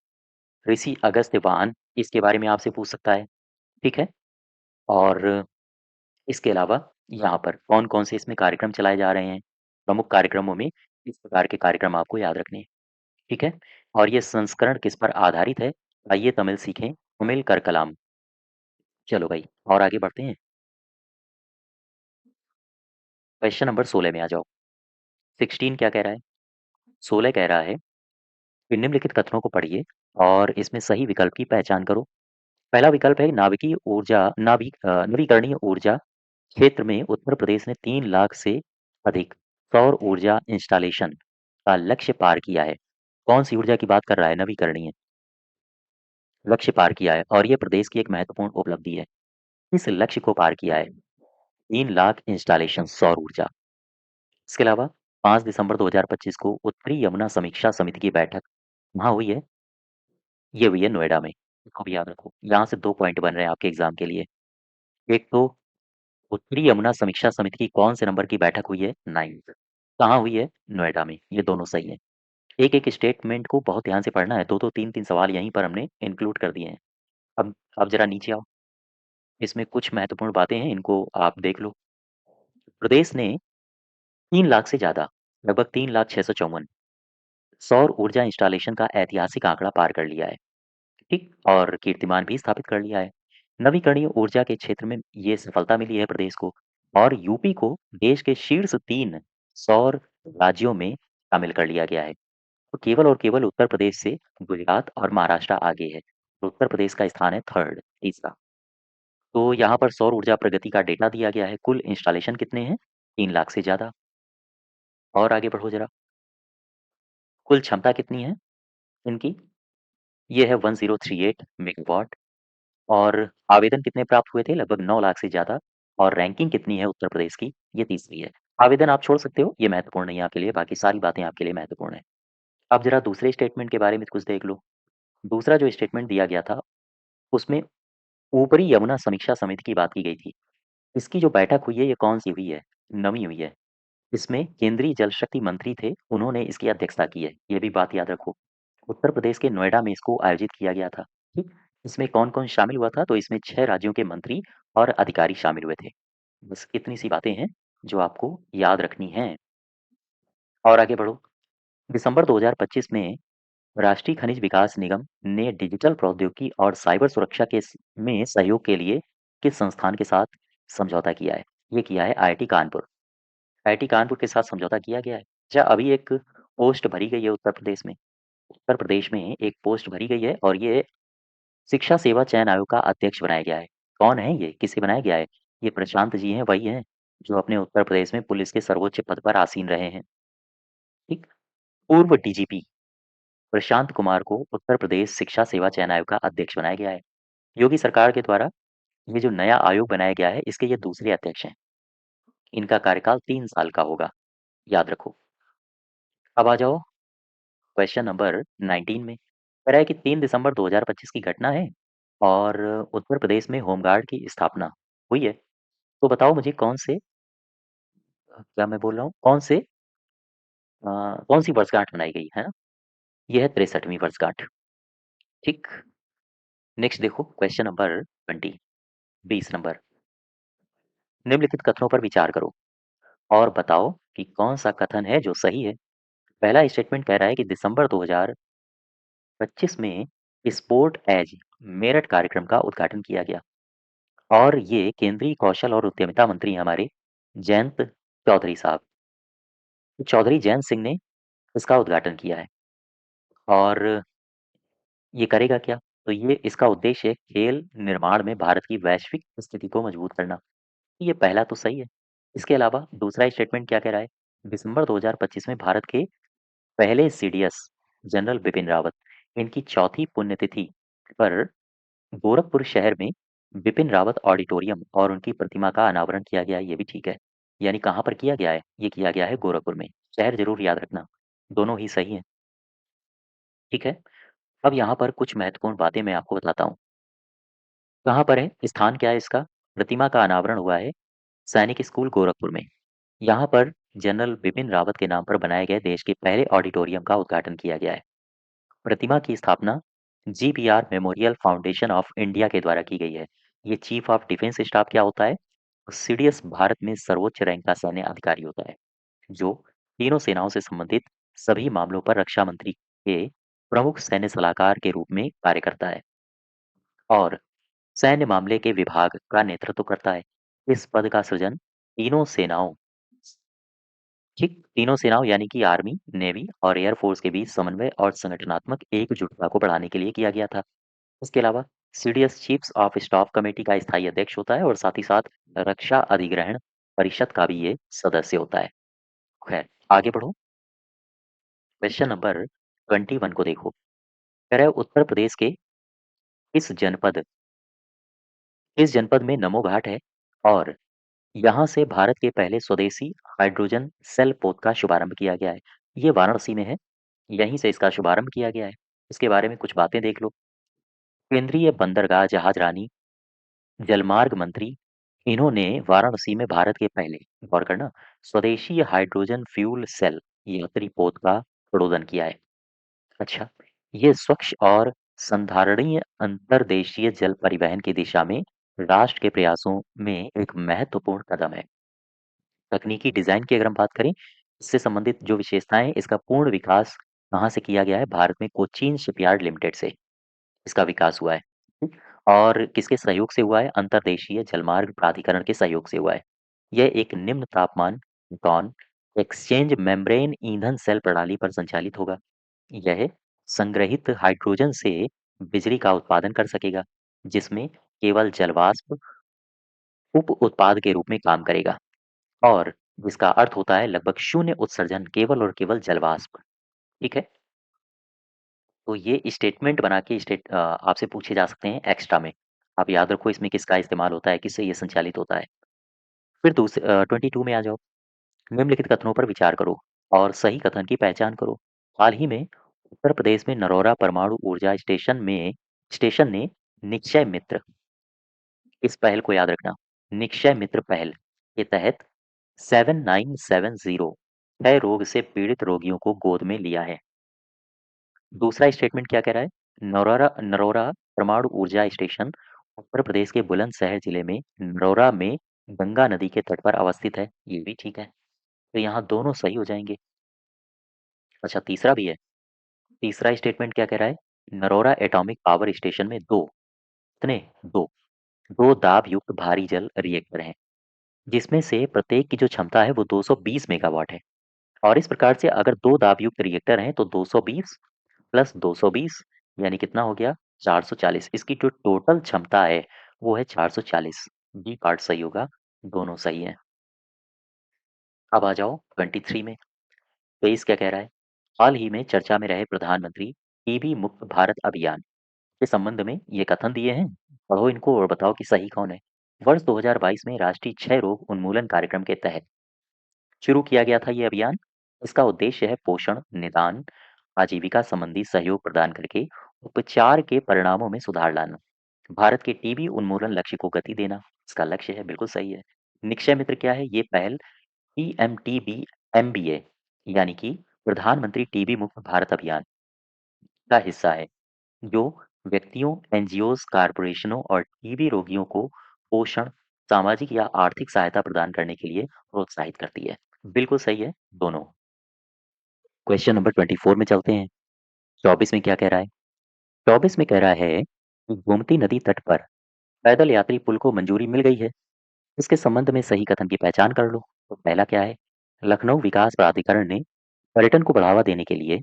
ऋषि अगस्त्यवान इसके बारे में आपसे पूछ सकता है, ठीक है? और इसके अलावा यहाँ पर कौन-कौन से इसमें कार्यक्रम चलाए जा रहे हैं? प्रमुख कार्यक्रमों में इस प्रकार के कार्यक्रम आपको याद रखने हैं, ठीक है? और ये संस्करण किस पर आधारित है? आइए तमिल सीखें, तमिल कर कलाम। चलो भाई और आगे बढ़ते हैं। क्वेश्चन नंबर 16 में आ जाओ। 16 क्या कह रहा है? 16 कह रहा है कि निम्नलिखित कथनों को पढ़िए और इसमें सही विकल्प की पहचान करो। पहला विकल्प है नवीकरणीय ऊर्जा क्षेत्र में उत्तर प्रदेश ने 3 लाख से अधिक सौर ऊर्जा इंस्टॉलेशन का लक्ष्य पार किया है। कौन सी ऊर्जा की बात कर रहा है? नवीकरणीय लक्ष्य पार किया है और ये प्रदेश की एक महत्वपूर्ण उपलब्धि है। इस लक्ष्य को पार किया है 3 लाख इंस्टॉलेशन सौर ऊर्जा। इसके अलावा 5 दिसंबर 2025 को उत्तरी यमुना समीक्षा समिति की बैठक कहाँ हुई है? ये हुई है नोएडा में। इसको भी याद रखो। यहाँ से 2 पॉइंट बन रहे हैं आपके एग्जाम के लिए। एक तो उत्तरी यमुना समीक्षा समिति की कौन से नंबर की बैठक हुई है? 9th। कहाँ हुई है? नोएडा में। ये दोनों सही है। एक-एक स्टेटमेंट को बहुत ध्यान से पढ़ना है। 2-2 3-3 सवाल यहीं पर हमने इंक्लूड कर दिए हैं। अब जरा नीचे आओ। इसमें कुछ महत्वपूर्ण बातें हैं, इनको आप देख लो। प्रदेश ने 3 लाख से ज़्यादा, लगभग 3,06,54 सौर ऊर्जा इंस्टॉलेशन का ऐतिहासिक आंकड़ा पार कर लिया है, ठीक? और कीर्तिमान भी स्थापित कर लिया है। नवीकरणीय ऊर्जा के क्षेत्र में ये सफलता मिली है प्रदेश को और यूपी को देश के शीर्ष 3 सौर राज्यों में शामिल कर लिया गया है। तो केवल और केवल उत्तर प्रदेश से गुजरात और महाराष्ट्र आगे है। तो उत्तर प्रदेश का स्थान है 3rd, तीसरा। तो यहाँ पर सौर ऊर्जा प्रगति का डेटा दिया गया है। कुल इंस्टॉलेशन कितने हैं? 3 लाख से ज़्यादा। और आगे बढ़ो ज़रा। कुल क्षमता कितनी है इनकी? ये है 1038 मेगावाट। और आवेदन कितने प्राप्त हुए थे? लगभग 9 लाख से ज़्यादा। और रैंकिंग कितनी है उत्तर प्रदेश की? ये तीसरी है। आवेदन आप छोड़ सकते हो, ये महत्वपूर्ण नहीं है आपके लिए, बाकी सारी बातें आपके लिए महत्वपूर्ण है। अब ज़रा दूसरे स्टेटमेंट के बारे में कुछ देख लो। दूसरा जो स्टेटमेंट दिया गया था, उसमें ऊपरी यमुना समीक्षा समिति की बात की गई थी। इसकी जो बैठक हुई है, ये कौन-सी हुई है? 9वीं हुई है। इसमें केंद्रीय जल शक्ति मंत्री थे, उन्होंने इसकी अध्यक्षता की है, ये भी बात याद रखो। उत्तर प्रदेश के नोएडा में इसको आयोजित किया गया था, ठीक? इसमें कौन-कौन शामिल हुआ था? तो इसमें 6 राज्यों के मंत्री और अधिकारी शामिल हुए थे। बस इतनी सी बातें हैं, जो आपको याद रखनी हैं। और आगे बढ़ो। दिसंबर 2025 में राष्ट्रीय खनिज विकास निगम ने डिजिटल प्रौद्योगिकी और साइबर सुरक्षा में सहयोग के लिए किस संस्थान के साथ समझौता किया है? ये किया है आईआईटी कानपुर। आईआईटी कानपुर के साथ समझौता किया गया है। अच्छा, अभी एक पोस्ट भरी गई है उत्तर प्रदेश में। उत्तर प्रदेश में एक पोस्ट भरी गई है और ये शिक्षा सेवा चयन आयोग का अध्यक्ष बनाया गया है। कौन है ये? किसे बनाया गया है? ये प्रशांत जी हैं, वही हैं जो अपने उत्तर प्रदेश में पुलिस के सर्वोच्च पद पर आसीन रहे हैं। ठीक? पूर्व डीजीपी प्रशांत कुमार को उत्तर प्रदेश शिक्षा सेवा चयन आयोग का अध्यक्ष बनाया गया है। योगी सरकार के द्वारा ये जो नया आयोग बनाया गया है, इसके ये दूसरे अध्यक्ष हैं। इनका कार्यकाल 3 साल का होगा, याद रखो। अब आ जाओ क्वेश्चन नंबर 19 में। कह रहा है कि 3 दिसंबर 2025 की घटना है और उत्तर प्रदेश में होमगार्ड की स्थापना हुई है। तो बताओ मुझे कौन से क्या मैं बोल रहा हूँ? कौन-सी वर्षगांठ मनाई गई, है ना? ये है 63वीं वर्षगांठ, ठीक? नेक्स्ट देखो क्वेश्चन नंबर 20, 20 नंबर। निम्नलिखित कथनों पर विचार करो और बताओ कि कौन-सा कथन है जो सही है। पहला स्टेटमेंट कह रहा है कि दिसंबर 2025 में स्पोर्ट एज मेरठ कार्यक्रम का उद्घाटन किया गया और ये केंद्रीय कौशल और उद्यमिता मंत्री हैं हमारे जयंत चौधरी साहब। चौधरी जयंत सिंह ने इसका उद्घाटन किया है और ये करेगा क्या? तो ये इसका उद्देश्य है खेल निर्माण में भारत की वैश्विक स्थिति को मजबूत करना। ये पहला तो सही है। इसके अलावा दूसरा स्टेटमेंट क्या कह रहा है? दिसंबर 2025 में भारत के पहले सीडीएस जनरल बिपिन रावत इनकी चौथी पुण्यतिथि पर गोरखपुर शहर में बिपिन रावत ऑडिटोरियम और उनकी प्रतिमा का अनावरण किया गया है, ये भी ठीक है। यानी कहाँ पर किया गया है? ये किया गया है गोरखपुर में। शहर जरूर याद रखना, दोनों ही सही हैं। ठीक है, अब यहाँ पर कुछ महत्वपूर्ण बातें मैं आपको बताता हूँ। कहाँ पर है? स्थान क्या है इसका? प्रतिमा का अनावरण हुआ है सैनिक स्कूल गोरखपुर में। यहाँ पर जनरल बिपिन रावत के नाम पर बनाए गए देश के पहले ऑडिटोरियम का उद्घाटन किया गया है। प्रतिमा की स्थापना GPR memorial foundation of India के द्वारा की गई है। ये चीफ ऑफ डिफेंस स्टाफ क्या होता है? सीडीएस भारत में सर्वोच्च रैंक का सैन्य अधिकारी होता है जो तीनों सेनाओं से संबंधित सभी मामलों पर रक्षा मंत्री के प्रमुख सैन्य सलाहकार के रूप में कार्य करता है और सैन्य मामले के विभाग का नेतृत्व करता है। इस पद का सृजन तीनों सेनाओं ठीक तीनों सेनाओं यानी कि आर्मी, नेवी और एयरफोर्स के बीच समन्वय और संगठनात्मक एकजुटता को बढ़ाने के लिए किया गया था। इसके अलावा CDS chiefs of staff committee का स्थायी अध्यक्ष होता है और साथ ही साथ रक्षा अधिग्रहण परिषद का भी ये सदस्य होता है। खैर, आगे बढ़ो। क्वेश्चन नंबर 21 को देखो। कह रहा है उत्तर प्रदेश के किस जनपद में नमो घाट है और यहाँ से भारत के पहले स्वदेशी हाइड्रोजन सेल पोत का शुभारंभ किया गया है। ये वाराणसी में है, यहीं से इसका शुभारंभ किया गया है। इसके बारे में कुछ बातें देख लो। केंद्रीय बंदरगाह जहाजरानी जलमार्ग मंत्री इन्होंने वाराणसी में भारत के पहले गौर करना स्वदेशी हाइड्रोजन फ्यूल सेल यात्री पोत का प्रोदन किया है। अच्छा, ये स्वच्छ और संधारणीय अंतर्देशीय जल परिवहन की दिशा में राष्ट्र के प्रयासों में एक महत्वपूर्ण कदम है। तकनीकी डिजाइन की अगर हम बात करें, इससे संबंधित जो विशेषताएं हैं, इसका पूर्ण विकास कहाँ से किया गया है? भारत में कोचीन शिपयार्ड लिमिटेड से इसका विकास हुआ है। ठीक? और किसके सहयोग से हुआ है? अंतर्देशीय जलमार्ग प्राधिकरण के सहयोग से हुआ है। यह एक निम्न तापमान कौन एक्सचेंज मेम्ब्रेन ईंधन सेल प्रणाली पर संचालित होगा। यह संग्रहित हाइड्रोजन से बिजली का उत्पादन कर सकेगा, जिसमें केवल जलवाष्प उप उत्पाद के रूप में काम करेगा और जिसका अर्थ होता है लगभग शून्य उत्सर्जन केवल और केवल जलवाष्प। ठीक है, तो ये स्टेटमेंट बना के आपसे पूछे जा सकते हैं एक्स्ट्रा में। आप याद रखो इसमें किसका इस्तेमाल होता है, किससे ये संचालित होता है। फिर 22 में आ जाओ। निम्नलिखित कथनों पर विचार करो और सही कथन की पहचान करो। हाल ही में उत्तर प्रदेश में नरौरा परमाणु ऊर्जा स्टेशन ने निक्षय मित्र इस पहल को याद रखना। निक्षय मित्र पहल के तहत 7970 क्षय रोग से पीड़ित रोगियों को गोद में लिया है। दूसरा स्टेटमेंट क्या कह रहा है? नरौरा नरौरा परमाणु ऊर्जा स्टेशन उत्तर प्रदेश के बुलंदशहर जिले में नरौरा में गंगा नदी के तट पर अवस्थित है। ये भी ठीक है, तो यहाँ दोनों सही हो जाएंगे। अच्छा, तीसरा भी है। तीसरा स्टेटमेंट क्या कह रहा है? नरौरा एटॉमिक पावर स्टेशन में कितने दो दो दाब युक्त भारी जल रिएक्टर हैं, जिसमें से प्रत्येक की जो क्षमता है वो 220 मेगावाट है। और इस प्रकार से अगर दो दाब युक्त रिएक्टर हैं तो 220 प्लस 220 यानी कितना हो गया? 440। इसकी जो टोटल क्षमता है वो है 440। बी पार्ट सही होगा, दोनों सही हैं। अब आ जाओ 23 में। 23 क्या कह रहा है? हाल ही में चर्चा में रहे प्रधानमंत्री टीबी मुक्त भारत अभियान के संबंध में ये कथन दिए हैं। पढ़ो इनको और बताओ कि सही कौन है। वर्ष 2022 में राष्ट्रीय क्षय रोग उन्मूलन कार्यक्रम के तहत शुरू किया गया था ये अभियान। इसका उद्देश्य है पोषण, निदान, आजीविका संबंधी सहयोग प्रदान करके उपचार के परिणामों में सुधार लाना। भारत के टीबी उन्मूलन लक्ष्य को गति देना इसका लक्ष्य है, बिल्कुल सही है। निक्षय मित्र क्या है? ये पहल पीएमटीबी एमबीए यानी कि प्रधानमंत्री टीबी मुक्त भारत अभियान का हिस्सा है, जो व्यक्तियों, एनजीओज, कारपोरेशनों और टीबी रोगियों को पोषण, सामाजिक या आर्थिक सहायता प्रदान करने के लिए प्रोत्साहित करती है। बिल्कुल सही है दोनों। क्वेश्चन नंबर 24 में चलते हैं। 24 में क्या कह रहा है? 24 में कह रहा है कि गोमती नदी तट पर पैदल यात्री पुल को मंजूरी मिल गई है। इसके संबंध में सही कथन की पहचान कर लो। तो पहला क्या है? लखनऊ विकास प्राधिकरण ने पर्यटन को बढ़ावा देने के लिए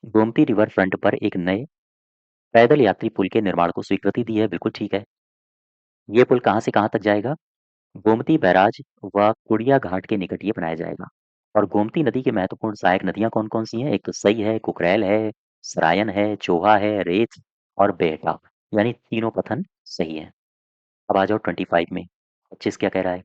गोमती रिवर फ्रंट पर एक नए पैदल यात्री पुल के निर्माण को स्वीकृति दी है। बिल्कुल ठीक है। ये पुल कहाँ से कहाँ तक जाएगा? गोमती बैराज व कुड़िया घाट के निकट ये बनाया जाएगा। और गोमती नदी की महत्वपूर्ण सहायक नदियां कौन कौन सी हैं? एक तो सई है, कुकरेल है, सरायन है, चोहा है, रेत और बेहटा। यानी तीनों कथन सही है। अब आ जाओ 25 में। 25 क्या कह रहा है?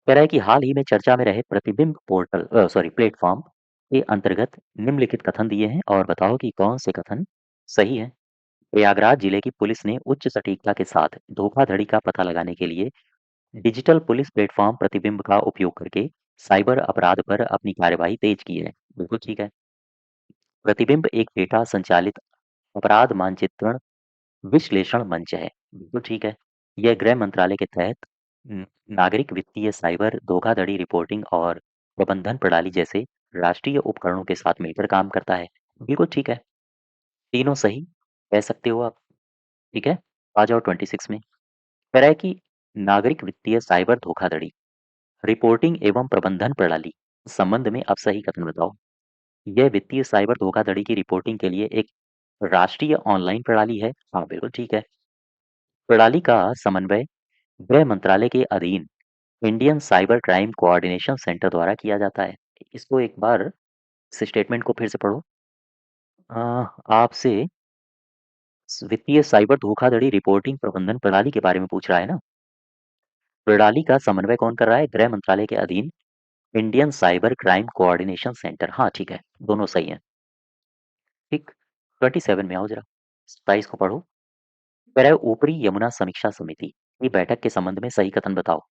कह रहा है कि हाल ही में चर्चा में रहे प्रतिबिंब पोर्टल सॉरी प्लेटफॉर्म के अंतर्गत निम्नलिखित कथन दिए हैं और बताओ कि कौन से कथन सही है। प्रयागराज जिले की पुलिस ने उच्च सटीकता के साथ धोखाधड़ी का पता लगाने के लिए डिजिटल पुलिस प्लेटफॉर्म प्रतिबिंब का उपयोग करके साइबर अपराध पर अपनी कार्यवाही तेज की है। बिल्कुल ठीक है। प्रतिबिंब एक डेटा संचालित अपराध मानचित्रण विश्लेषण मंच है। बिल्कुल ठीक है। यह गृह मंत्रालय के तहत न- नागरिक वित्तीय साइबर धोखाधड़ी रिपोर्टिंग और प्रबंधन प्रणाली जैसे राष्ट्रीय उपकरणों के साथ मिलकर काम करता है। बिल्कुल ठीक है। तीनों सही कह सकते हो आप। ठीक है। आ जाओ 26 में। कह रहा है कि नागरिक वित्तीय साइबर धोखाधड़ी रिपोर्टिंग एवं प्रबंधन प्रणाली संबंध में अब सही कथन बताओ। यह वित्तीय साइबर धोखाधड़ी की रिपोर्टिंग के लिए एक राष्ट्रीय ऑनलाइन प्रणाली है। हाँ बिल्कुल ठीक है। प्रणाली का समन्वय गृह मंत्रालय के अधीन Indian cyber crime coordination centre द्वारा किया जाता है। इसको एक बार इस स्टेटमेंट को फिर से पढ़ो। आपसे वित्तीय साइबर धोखाधड़ी रिपोर्टिंग प्रबंधन प्रणाली के बारे में पूछ रहा है ना। प्रणाली का समन्वय कौन कर रहा है? गृह मंत्रालय के अधीन Indian cyber crime coordination centre. हाँ ठीक है। दोनों सही हैं। ठीक। 27 में आओ जरा। 27 को पढ़ो। कह रहा है ऊपरी यमुना समीक्षा समिति की बैठक के संबंध में सही कथन बताओ।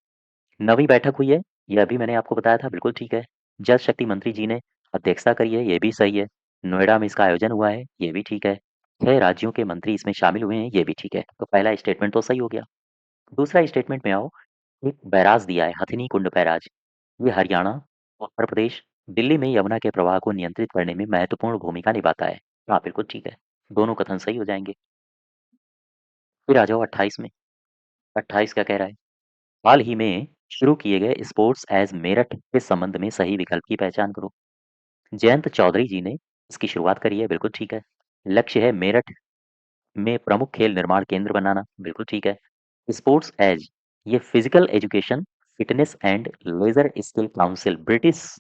नवी बैठक हुई है, ये अभी मैंने आपको बताया था। बिल्कुल ठीक है। जल शक्ति मंत्री जी ने अध्यक्षता करी है, ये भी सही है। नोएडा में इसका आयोजन हुआ है, ये भी ठीक है। 6 राज्यों के मंत्री इसमें शामिल हुए हैं, ये भी ठीक है। तो पहला स्टेटमेंट तो सही हो गया। दूसरा स्टेटमेंट में आओ। एक बैराज दिया है, हथिनी कुंड बैराज। ये हरियाणा, उत्तर प्रदेश, दिल्ली में यमुना के प्रवाह को नियंत्रित करने में महत्वपूर्ण भूमिका निभाता है। हाँ बिल्कुल ठीक है। दोनों कथन सही हो जाएंगे। फिर आ जाओ 28 में। 28 क्या कह रहा है? हाल ही में शुरू किए गए स्पोर्ट्स एज मेरठ के संबंध में सही विकल्प की पहचान करो। जयंत चौधरी जी ने इसकी शुरुआत करी है। बिल्कुल ठीक है। लक्ष्य है मेरठ में प्रमुख खेल निर्माण केंद्र बनाना। बिल्कुल ठीक है। स्पोर्ट्स एज ये physical education fitness and leisure skill council British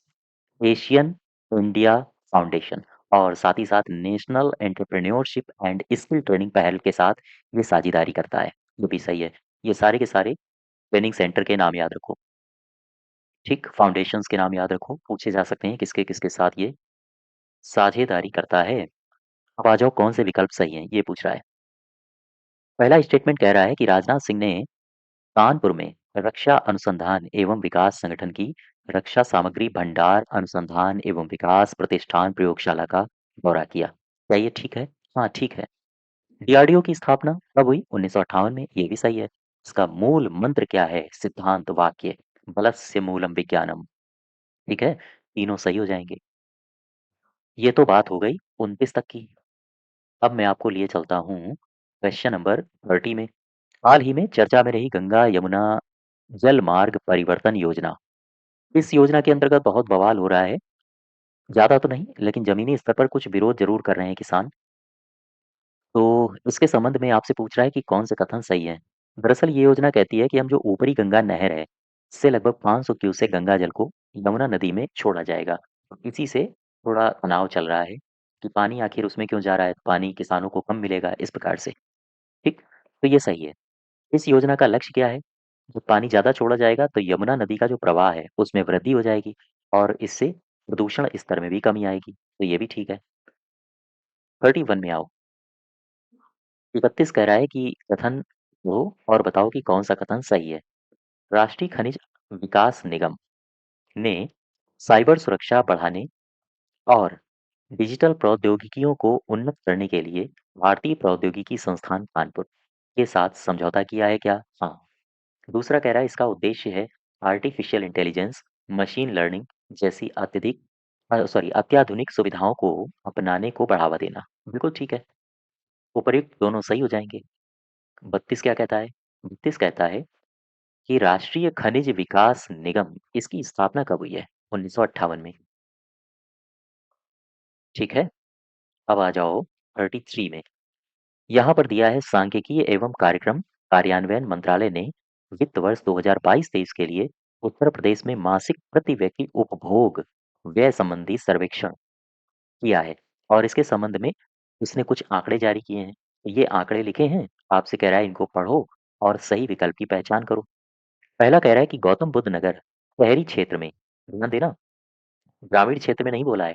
Asian India foundation और साथ ही साथ national entrepreneurship and skill training पहल के साथ ये साझेदारी करता है। जो भी सही है। ये सारे के सारे ट्रेनिंग सेंटर के नाम याद रखो। ठीक। फाउंडेशंस के नाम याद रखो, पूछे जा सकते हैं किसके किसके साथ ये साझेदारी करता है। अब आ जाओ कौन से विकल्प सही हैं, ये पूछ रहा है। पहला स्टेटमेंट कह रहा है कि राजनाथ सिंह ने कानपुर में रक्षा अनुसंधान एवं विकास संगठन की रक्षा सामग्री भंडार अनुसंधान एवं विकास प्रतिष्ठान प्रयोगशाला का दौरा किया। क्या ये ठीक है? हाँ ठीक है। डीआरडीओ की स्थापना कब हुई? 1958 में। ये भी सही है। इसका मूल मंत्र क्या है? सिद्धांत वाक्य बलस्य मूलम विज्ञानम। ठीक है। तीनों सही हो जाएंगे। ये तो बात हो गई 29 तक की। अब मैं आपको लिए चलता हूँ क्वेश्चन नंबर 30 में। हाल ही में चर्चा में रही गंगा यमुना जल मार्ग परिवर्तन योजना। इस योजना के अंतर्गत बहुत बवाल हो रहा है। ज्यादा तो नहीं, लेकिन जमीनी स्तर पर कुछ विरोध जरूर कर रहे हैं किसान। तो इसके संबंध में आपसे पूछ रहा है कि कौन से कथन सही है। दरअसल ये योजना कहती है कि हम जो ऊपरी गंगा नहर है, इससे लगभग 500 क्यूसेक गंगा जल को यमुना नदी में छोड़ा जाएगा। तो इसी से थोड़ा तनाव चल रहा है कि पानी आखिर उसमें क्यों जा रहा है, पानी किसानों को कम मिलेगा इस प्रकार से। ठीक। तो ये सही है। इस योजना का लक्ष्य क्या है? जब पानी ज्यादा छोड़ा जाएगा तो यमुना नदी का जो प्रवाह है उसमें वृद्धि हो जाएगी और इससे प्रदूषण स्तर में भी कमी आएगी। तो ये भी ठीक है। 31 में आओ। 31 कह रहा है कि कथन दो और बताओ कि कौन सा कथन सही है। राष्ट्रीय खनिज विकास निगम ने साइबर सुरक्षा बढ़ाने और डिजिटल प्रौद्योगिकियों को उन्नत करने के लिए भारतीय प्रौद्योगिकी संस्थान कानपुर के साथ समझौता किया है क्या? हाँ। दूसरा कह रहा है इसका उद्देश्य है आर्टिफिशियल इंटेलिजेंस मशीन लर्निंग जैसी अत्याधुनिक सुविधाओं को अपनाने को बढ़ावा देना। बिल्कुल ठीक है। उपर्युक्त दोनों सही हो जाएँगे। 32 क्या कहता है? 32 कहता है कि राष्ट्रीय खनिज विकास निगम इसकी स्थापना कब हुई है? 1958 में। ठीक है? अब आ जाओ 33 में। यहाँ पर दिया है सांख्यिकीय एवं कार्यक्रम कार्यान्वयन मंत्रालय ने वित्त वर्ष 2022-23 के लिए उत्तर प्रदेश में मासिक प्रति व्यक्ति उपभोग व्यय संबंधी सर्वेक्षण किया है और इसके संबंध में उसने कुछ आंकड़े जारी किए हैं। ये आंकड़े लिखे हैं, आपसे कह रहा है इनको पढ़ो और सही विकल्प की पहचान करो। पहला कह रहा है कि गौतम बुद्ध नगर शहरी क्षेत्र में, ध्यान देना, ग्रामीण क्षेत्र में नहीं बोला है,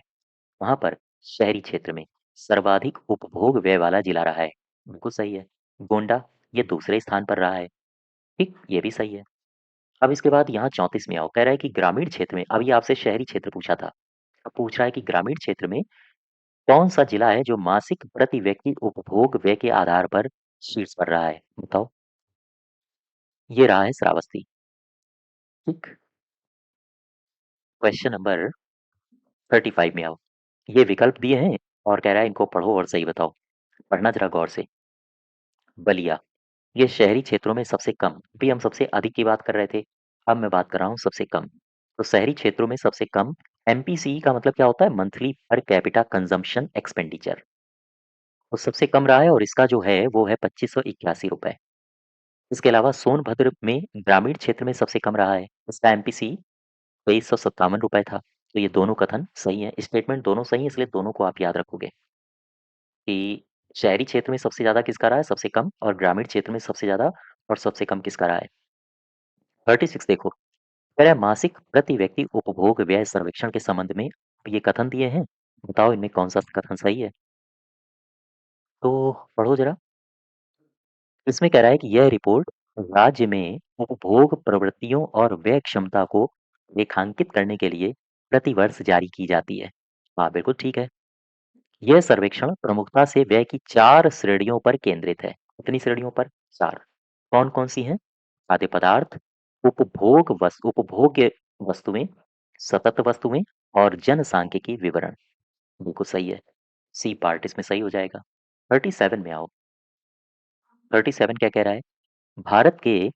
वहां पर शहरी क्षेत्र में सर्वाधिक उपभोग व्यय वाला जिला रहा है। बिल्कुल सही है। गोंडा ये दूसरे स्थान पर रहा है। ठीक, ये भी सही है। अब इसके बाद यहाँ 34 में आओ, कह रहा है कि ग्रामीण क्षेत्र में, अभी आपसे शहरी क्षेत्र पूछा था, अब पूछ रहा है कि ग्रामीण क्षेत्र में कौन सा जिला है जो मासिक प्रति व्यक्ति उपभोग व्यय के आधार पर शीर्ष पर रहा है? बताओ। ये रहा है श्रावस्ती। ठीक। क्वेश्चन नंबर 35 में आओ। ये विकल्प दिए हैं और कह रहा है इनको पढ़ो और सही बताओ। पढ़ना जरा गौर से। बलिया ये शहरी क्षेत्रों में सबसे कम, अभी हम सबसे अधिक की बात कर रहे थे, अब मैं बात कर रहा हूँ सबसे कम। तो शहरी क्षेत्रों में सबसे कम एमपीसी का मतलब क्या होता है? Monthly per capita consumption expenditure. वो सबसे कम रहा है और इसका जो है वो है 2581 रुपए। इसके अलावा सोनभद्र में ग्रामीण क्षेत्र में सबसे कम रहा है, इसका एमपीसी 2357 रुपए था। तो ये दोनों कथन सही है, स्टेटमेंट दोनों सही है, इसलिए दोनों को आप याद रखोगे कि शहरी क्षेत्र में सबसे ज्यादा किसका रहा है सबसे कम, और ग्रामीण क्षेत्र में सबसे ज्यादा और सबसे कम किसका रहा है। 36 देखो, कह रहा है मासिक प्रति व्यक्ति उपभोग व्यय सर्वेक्षण के संबंध में ये कथन दिए हैं, बताओ इनमें कौन सा कथन सही है। तो पढ़ो जरा। इसमें कह रहा है कि यह रिपोर्ट राज्य में उपभोग प्रवृत्तियों और व्यय क्षमता को रेखांकित करने के लिए प्रतिवर्ष जारी की जाती है। हाँ बिल्कुल ठीक है। यह सर्वेक्षण प्रमुखता से व्यय की 4 श्रेणियों पर केंद्रित है। कितनी श्रेणियों पर? 4। कौन कौन सी हैं? खाद्य पदार्थ, उपभोग्य वस्तुएं, सतत वस्तुएं और जनसांख्यिकी विवरण। बिल्कुल सही है। सी पार्ट इसमें सही हो जाएगा। 37 में आओ। 37 क्या कह रहा है? भारत के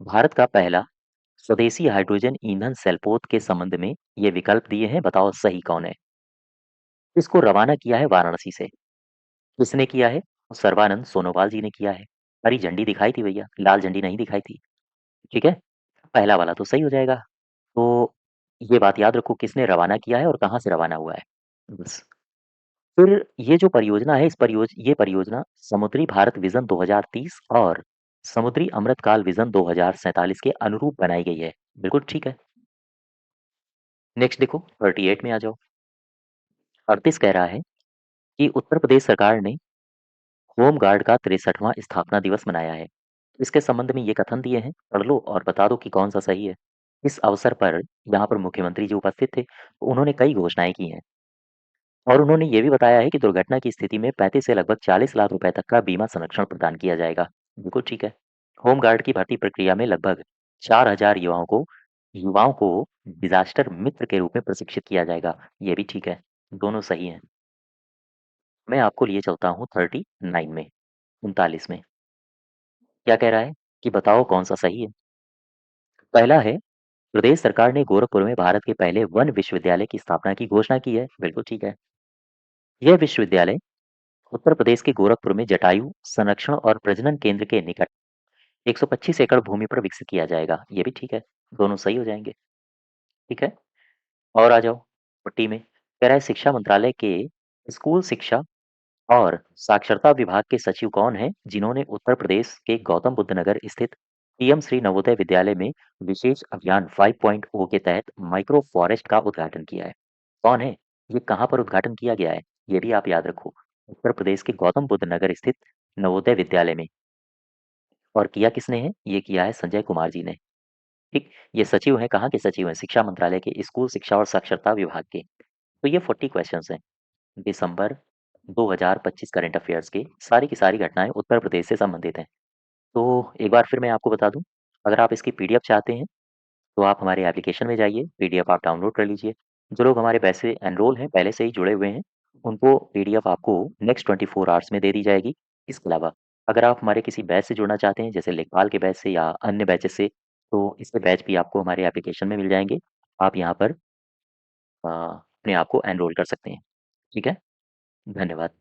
भारत का पहला स्वदेशी हाइड्रोजन ईंधन सेलपोत के संबंध में ये विकल्प दिए हैं, बताओ सही कौन है। इसको रवाना किया है वाराणसी से। किसने किया है? सर्बानंद सोनोवाल जी ने किया है। हरी झंडी दिखाई थी भैया, लाल झंडी नहीं दिखाई थी। ठीक है, पहला वाला तो सही हो जाएगा। तो ये बात याद रखो, किसने रवाना किया है और कहाँ से रवाना हुआ है, बस। फिर ये जो परियोजना है, ये परियोजना समुद्री भारत विजन 2030 और समुद्री अमृतकाल विजन 2047 के अनुरूप बनाई गई है। बिल्कुल ठीक है। नेक्स्ट देखो 38 में आ जाओ। 38 कह रहा है कि उत्तर प्रदेश सरकार ने होम गार्ड का 63वां स्थापना दिवस मनाया है। इसके संबंध में ये कथन दिए हैं, पढ़ लो और बता दो कि कौन सा सही है। इस अवसर पर यहाँ पर मुख्यमंत्री जी उपस्थित थे, तो उन्होंने कई घोषणाएं की हैं और उन्होंने ये भी बताया है कि दुर्घटना की स्थिति में 35 से लगभग 40 लाख रुपए तक का बीमा संरक्षण प्रदान किया जाएगा। बिल्कुल ठीक है। होमगार्ड की भर्ती प्रक्रिया में लगभग 4000 युवाओं को डिजास्टर मित्र के रूप में प्रशिक्षित किया जाएगा। ये भी ठीक है। दोनों सही हैं। मैं आपको लिए चलता हूँ 39 में, 39 में। क्या कह रहा है कि बताओ कौन सा सही है। पहला है, प्रदेश सरकार ने गोरखपुर में भारत के पहले वन विश्वविद्यालय की स्थापना की घोषणा की है। बिल्कुल ठीक है। यह विश्वविद्यालय उत्तर प्रदेश के गोरखपुर में जटायु संरक्षण और प्रजनन केंद्र के निकट 125 एकड़ भूमि पर विकसित किया जाएगा। ये भी ठीक है। दोनों सही हो जाएंगे। ठीक है। और आ जाओ पट्टी में, कह रहा है शिक्षा मंत्रालय के स्कूल शिक्षा और साक्षरता विभाग के सचिव कौन हैं जिन्होंने उत्तर प्रदेश के गौतम बुद्ध नगर स्थित पीएम श्री नवोदय विद्यालय में विशेष अभियान 5.0 के तहत माइक्रो फॉरेस्ट का उद्घाटन किया है? कौन है? ये कहाँ पर उद्घाटन किया गया है? ये भी आप याद रखो। उत्तर प्रदेश के गौतम बुद्ध नगर स्थित नवोदय विद्यालय में। और किया किसने है? ये किया है संजय कुमार जी ने। ठीक। ये सचिव हैं, कहाँ के सचिव हैं? शिक्षा मंत्रालय के स्कूल शिक्षा और साक्षरता विभाग के। तो ये 40 क्वेश्चंस हैं दिसंबर 2025 करंट अफेयर्स की सारी घटनाएं उत्तर प्रदेश से संबंधित हैं। तो एक बार फिर मैं आपको बता दूं, अगर आप इसकी पीडीएफ चाहते हैं तो आप हमारे एप्लीकेशन में जाइए, पीडीएफ आप डाउनलोड कर लीजिए। जो लोग हमारे पैसे एनरोल हैं, पहले से ही जुड़े हुए हैं, उनको पीडीएफ आपको नेक्स्ट 24 आवर्स में दे दी जाएगी। इसके अलावा अगर आप हमारे किसी बैच से जुड़ना चाहते हैं, जैसे लेखपाल के बैच से या अन्य बैचेस से, तो इसके बैच भी आपको हमारे एप्लीकेशन में मिल जाएँगे। आप यहाँ पर अपने आप को एनरोल कर सकते हैं। ठीक है? धन्यवाद।